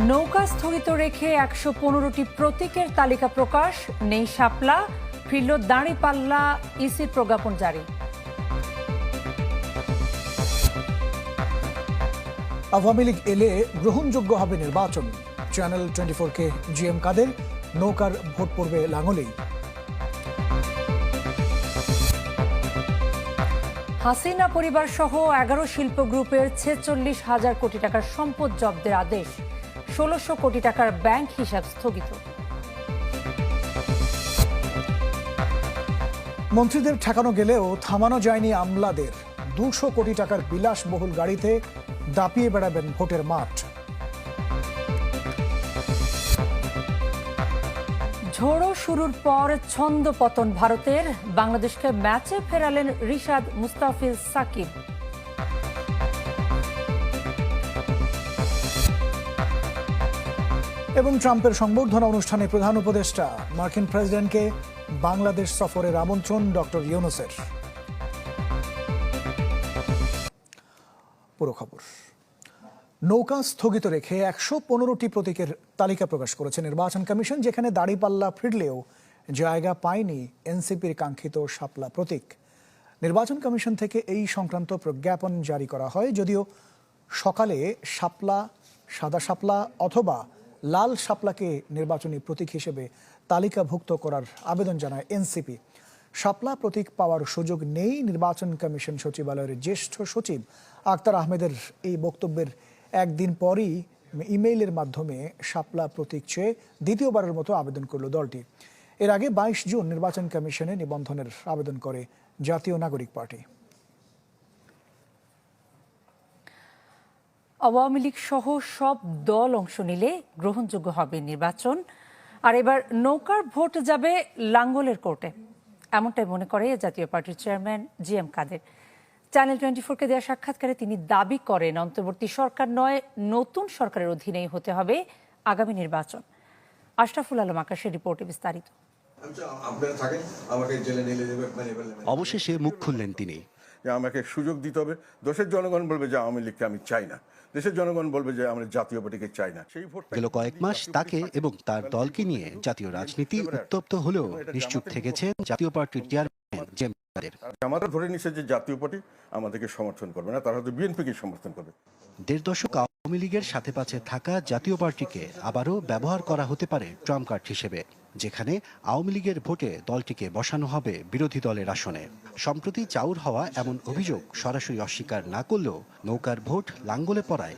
নৌকা স্থগিত রেখে ১১৫টি প্রতীকের তালিকা প্রকাশ, নেই শাপলা, ফিরল দাঁড়িপাল্লা, ইসির প্রজ্ঞাপন জারি। আওয়ামী লীগ এলে গ্রহণযোগ্য হবে নির্বাচন, চ্যানেল 24-কে জিএম কাদের। নৌকার ভোট পড়বে লাঙ্গলেই। হাসিনা পরিবার সহ ১১ শিল্প গ্রুপের ৪৬,০০০ কোটি টাকার সম্পদ জব্দের আদেশ, ১৬০০ কোটি টাকার ব্যাংক হিসাব স্থগিত। মন্ত্রীদের ঠেকানো গেলেও থামানো যায়নি আমলাদের। ২০০ কোটি টাকার বিলাসবহুল গাড়িতে দাপিয়ে বেড়াবেন ভোটের মাঠ। ঝোড়ো শুরুর পর ছন্দ পতন ভারতের, বাংলাদেশকে ম্যাচে ফেরালেন রিশাদ মুস্তাফিজ সাকিব। এবং ট্রাম্পের সংবর্ধনা অনুষ্ঠানে প্রধান উপদেষ্টা, মার্কিন প্রেসিডেন্টকে বাংলাদেশ সফরের আমন্ত্রণ ডক্টর ইউনূসের। পুরো খবর। নৌকা স্থগিত রেখে ১১৫টি প্রতীকের তালিকা প্রকাশ করেছে নির্বাচন কমিশন, যেখানে দাঁড়িপাল্লা ফিরলেও জায়গা পায়নি এনসিপির কাঙ্ক্ষিত শাপলা প্রতীক। নির্বাচন কমিশন থেকে এই সংক্রান্ত প্রজ্ঞাপন জারি করা হয়, যদিও সকালে শাপলা, সাদা শাপলা অথবা লাল শাপলাকে নির্বাচনী প্রতীক হিসেবে তালিকাভুক্ত করার আবেদন জানায় এনসিপি। শাপলা প্রতীক পাওয়ার সুযোগ নেই। নির্বাচন কমিশন সচিবালয়ের জ্যেষ্ঠ সচিব আক্তার আহমেদের এই বক্তব্যের একদিন পরই ইমেইলের মাধ্যমে শাপলা প্রতীক চেয়ে দ্বিতীয়বারের মতো আবেদন করল দলটি। এর আগে ২২ জুন নির্বাচন কমিশনে নিবন্ধনের আবেদন করে জাতীয় নাগরিক পার্টি। আওয়ামী লীগ সহ সব দল অংশ নিলে গ্রহণযোগ্য হবে নির্বাচন, আর এবার নৌকার ভোট যাবে লাঙ্গলের কোর্টে, এমনটাই মনে করে জাতীয় পার্টির চেয়ারম্যান জিএম কাদের। চ্যানেল 24-কে দেওয়া সাক্ষাৎকারে তিনি দাবি করেন, অন্তর্বর্তী সরকার নয়, নতুন সরকারের অধীনেই হতে হবে আগামী নির্বাচন। আশরাফুল আলম আকাশের রিপোর্টে বিস্তারিত। অবশেষে মুখ খুললেন তিনি। আমাকে সুযোগ দিতে হবে। দেশের জনগণ বলবে যে আওয়ামী লীগকে আমি চাই না, দেশের জনগণ বলবে যে আমরা জাতীয় পার্টিকে চাই না। সেই ভোট গেল কয়েক মাস তাকে এবং তার দলকে নিয়ে জাতীয় রাজনীতি উত্তপ্ত হলেও নিশ্চুপ থেকেছেন জাতীয় পার্টির চেয়ারম্যান জিএম কাদের। আমরা ধরে নিচ্ছে যে জাতীয় পার্টি আমাদেরকে সমর্থন করবে না, তারা হয়তো বিএনপিকে সমর্থন করবে। ১.৫ দশক আওয়ামী লীগের সাথে পাশে থাকা জাতীয় পার্টিকে আবারও ব্যবহার করা হতে পারে ট্রাম্প কার্ড হিসেবে, যেখানে আওয়ামী লীগের ভোটে দলটিকে বসানো হবে বিরোধী দলের আসনে। সম্প্রতি চাউর হওয়া এমন অভিযোগ সরাসরি অস্বীকার না করলেও নৌকার ভোট লাঙ্গলে পড়ায়